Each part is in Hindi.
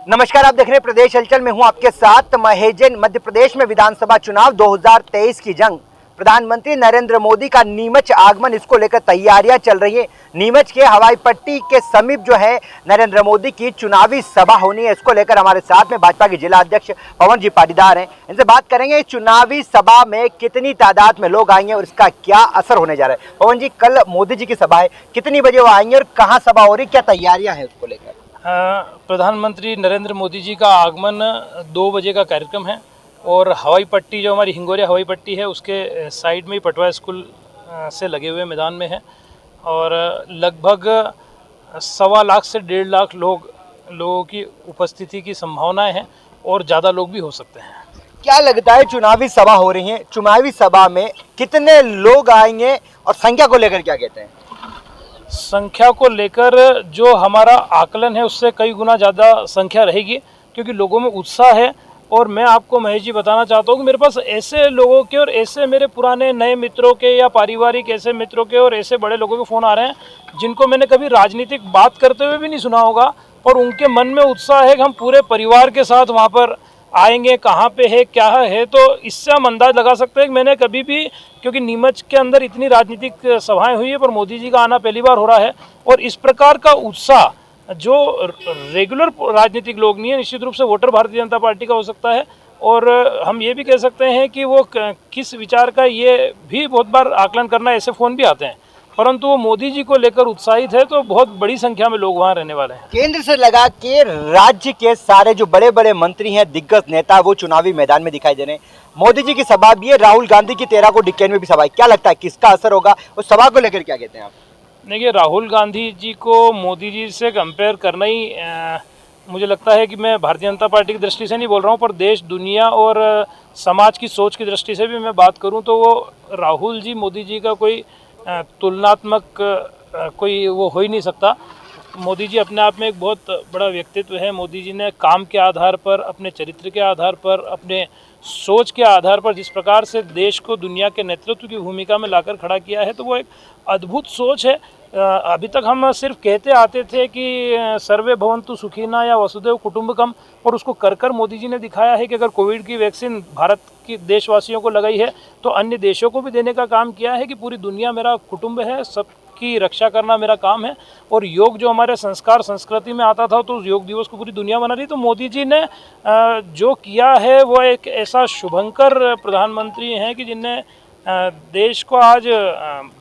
नमस्कार, आप देख रहे हैं प्रदेश हलचल में हूं आपके साथ महेजन। मध्य प्रदेश में विधानसभा चुनाव 2023 की जंग, प्रधानमंत्री नरेंद्र मोदी का नीमच आगमन, इसको लेकर तैयारियां चल रही है। नीमच के हवाई पट्टी के समीप जो है नरेंद्र मोदी की चुनावी सभा होनी है। इसको लेकर हमारे साथ में भाजपा के जिला अध्यक्ष पवन जी पाटीदार हैं। इनसे बात करेंगे चुनावी सभा में कितनी तादाद में लोग आएंगे और इसका क्या असर होने जा रहा है। पवन जी, कल मोदी जी की सभा है, कितनी बजे वो आएंगे और कहाँ सभा हो रही, क्या तैयारियां हैं उसको लेकर? प्रधानमंत्री नरेंद्र मोदी जी का आगमन 2 बजे का कार्यक्रम है और हवाई पट्टी जो हमारी हिंगोरिया हवाई पट्टी है उसके साइड में ही पटवा स्कूल से लगे हुए मैदान में है और लगभग 1.25 लाख से 1.5 लाख लोगों की उपस्थिति की संभावनाएं हैं और ज़्यादा लोग भी हो सकते हैं। क्या लगता है, चुनावी सभा हो रही है, चुनावी सभा में कितने लोग आएंगे और संख्या को लेकर क्या कहते हैं? संख्या को लेकर जो हमारा आकलन है उससे कई गुना ज़्यादा संख्या रहेगी क्योंकि लोगों में उत्साह है। और मैं आपको महेश जी बताना चाहता हूँ कि मेरे पास ऐसे लोगों के और ऐसे मेरे पुराने नए मित्रों के या पारिवारिक ऐसे मित्रों के और ऐसे बड़े लोगों के फ़ोन आ रहे हैं जिनको मैंने कभी राजनीतिक बात करते हुए भी नहीं सुना होगा, और उनके मन में उत्साह है कि हम पूरे परिवार के साथ वहाँ पर आएंगे, कहाँ पे है क्या है। तो इससे हम अंदाज लगा सकते हैं कि मैंने कभी भी, क्योंकि नीमच के अंदर इतनी राजनीतिक सभाएं हुई है पर मोदी जी का आना पहली बार हो रहा है और इस प्रकार का उत्साह जो रेगुलर राजनीतिक लोग नहीं है, निश्चित रूप से वोटर भारतीय जनता पार्टी का हो सकता है। और हम ये भी कह सकते हैं कि वो किस विचार का, ये भी बहुत बार आकलन करना, ऐसे फ़ोन भी आते हैं, परंतु वो मोदी जी को लेकर उत्साहित है तो बहुत बड़ी संख्या में लोग वहाँ रहने वाले हैं। केंद्र से लगा के राज्य के सारे जो बड़े बड़े मंत्री हैं, दिग्गज नेता, वो चुनावी मैदान में दिखाई दे रहे हैं। मोदी जी की सभा भी है, राहुल गांधी की 13 को डिक्केन में भी सभा है। क्या लगता है किसका असर होगा, उस सभा को लेकर क्या कहते हैं आप? देखिए, राहुल गांधी जी को मोदी जी से कंपेयर करना ही मुझे लगता है कि मैं भारतीय जनता पार्टी की दृष्टि से नहीं बोल रहा हूँ, पर देश दुनिया और समाज की सोच की दृष्टि से भी मैं बात करूँ तो वो राहुल जी मोदी जी का कोई तुलनात्मक कोई वो हो ही नहीं सकता। मोदी जी अपने आप में एक बहुत बड़ा व्यक्तित्व है। मोदी जी ने काम के आधार पर, अपने चरित्र के आधार पर, अपने सोच के आधार पर जिस प्रकार से देश को दुनिया के नेतृत्व की भूमिका में लाकर खड़ा किया है, तो वो एक अद्भुत सोच है। अभी तक हम सिर्फ कहते आते थे कि सर्वे भवन्तु सुखिनः या वसुधैव कुटुंबकम, और उसको कर कर मोदी जी ने दिखाया है कि अगर कोविड की वैक्सीन भारत की देशवासियों को लगाई है तो अन्य देशों को भी देने का काम किया है कि पूरी दुनिया मेरा कुटुंब है, सबकी रक्षा करना मेरा काम है। और योग जो हमारे संस्कार संस्कृति में आता था तो उस योग दिवस को पूरी दुनिया मना रही। तो मोदी जी ने जो किया है वो एक ऐसा शुभंकर प्रधानमंत्री हैं कि जिनने देश को आज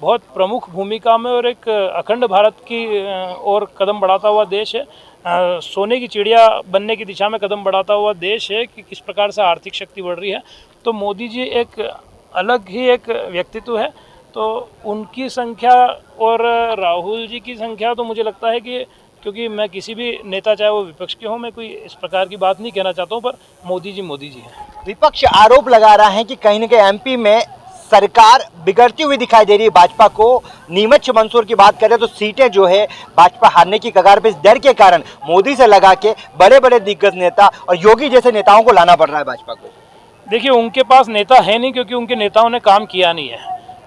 बहुत प्रमुख भूमिका में और एक अखंड भारत की ओर कदम बढ़ाता हुआ देश है, सोने की चिड़िया बनने की दिशा में कदम बढ़ाता हुआ देश है कि किस प्रकार से आर्थिक शक्ति बढ़ रही है। तो मोदी जी एक अलग ही एक व्यक्तित्व है। तो उनकी संख्या और राहुल जी की संख्या तो मुझे लगता है कि, क्योंकि मैं किसी भी नेता चाहे वो विपक्ष के हों, मैं कोई इस प्रकार की बात नहीं कहना चाहता हूँ, पर मोदी जी हैं। विपक्ष आरोप लगा रहा है कि कहीं न कहीं एमपी में सरकार बिगड़ती हुई दिखाई दे रही है भाजपा को। नीमच मंदसौर की बात करें तो सीटें जो है भाजपा हारने की कगार पे, इस डर के कारण मोदी से लगा के बड़े बड़े दिग्गज नेता और योगी जैसे नेताओं को लाना पड़ रहा है भाजपा को। देखिए, उनके पास नेता है नहीं क्योंकि उनके नेताओं ने काम किया नहीं है,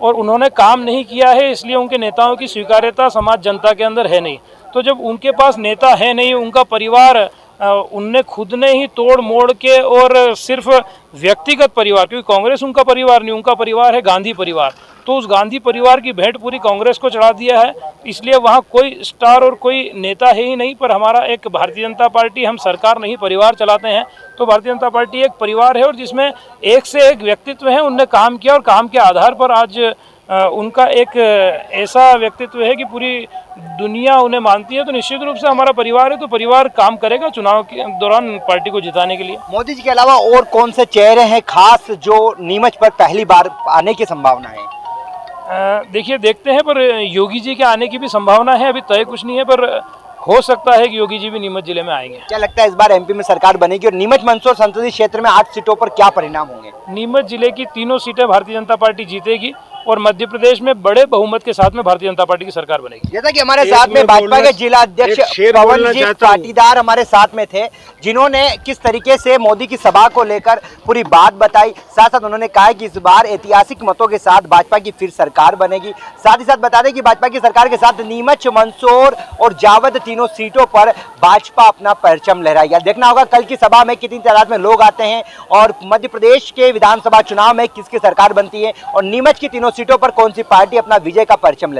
और उन्होंने काम नहीं किया है इसलिए उनके नेताओं की स्वीकार्यता समाज जनता के अंदर है नहीं। तो जब उनके पास नेता है नहीं, उनका परिवार उनने खुद ने ही तोड़ मोड़ के, और सिर्फ व्यक्तिगत परिवार, क्योंकि कांग्रेस उनका परिवार नहीं, उनका परिवार है गांधी परिवार, तो उस गांधी परिवार की भेंट पूरी कांग्रेस को चढ़ा दिया है। इसलिए वहाँ कोई स्टार और कोई नेता है ही नहीं। पर हमारा एक भारतीय जनता पार्टी, हम सरकार नहीं परिवार चलाते हैं, तो भारतीय जनता पार्टी एक परिवार है और जिसमें एक से एक व्यक्तित्व है, उनने काम किया और काम के आधार पर आज उनका एक ऐसा व्यक्तित्व है कि पूरी दुनिया उन्हें मानती है। तो निश्चित रूप से हमारा परिवार है, तो परिवार काम करेगा चुनाव के दौरान पार्टी को जिताने के लिए। मोदी जी के अलावा और कौन से चेहरे हैं खास जो नीमच पर पहली बार आने की संभावना है? देखिए, देखते हैं, पर योगी जी के आने की भी संभावना है। अभी तय कुछ नहीं है, पर हो सकता है कि योगी जी भी नीमच जिले में आएंगे। क्या लगता है इस बार एमपी में सरकार बनेगी और नीमच मंदसौर संसदीय क्षेत्र में 8 सीटों पर क्या परिणाम होंगे? नीमच जिले की 3 सीटें भारतीय जनता पार्टी जीतेगी और मध्य प्रदेश में बड़े बहुमत के साथ में भारतीय जनता पार्टी की सरकार बनेगी। जैसा कि हमारे साथ में भाजपा के जिला अध्यक्ष पवनजीत पाटीदार हमारे साथ में थे, जिन्होंने किस तरीके से मोदी की सभा को लेकर पूरी बात बताई। साथ साथ उन्होंने कहा कि इस बार ऐतिहासिक मतों के साथ भाजपा की फिर सरकार बनेगी। साथ ही साथ बता दें कि भाजपा की सरकार के साथ नीमच, मंदसौर और जावद तीनों सीटों पर भाजपा अपना परचम लहराएगा। देखना होगा कल की सभा में कितनी तादाद में लोग आते हैं और मध्य प्रदेश के विधानसभा चुनाव में किसकी सरकार बनती है और नीमच की तीनों सीटों पर कौन सी पार्टी अपना विजय का परचम लहराएगी।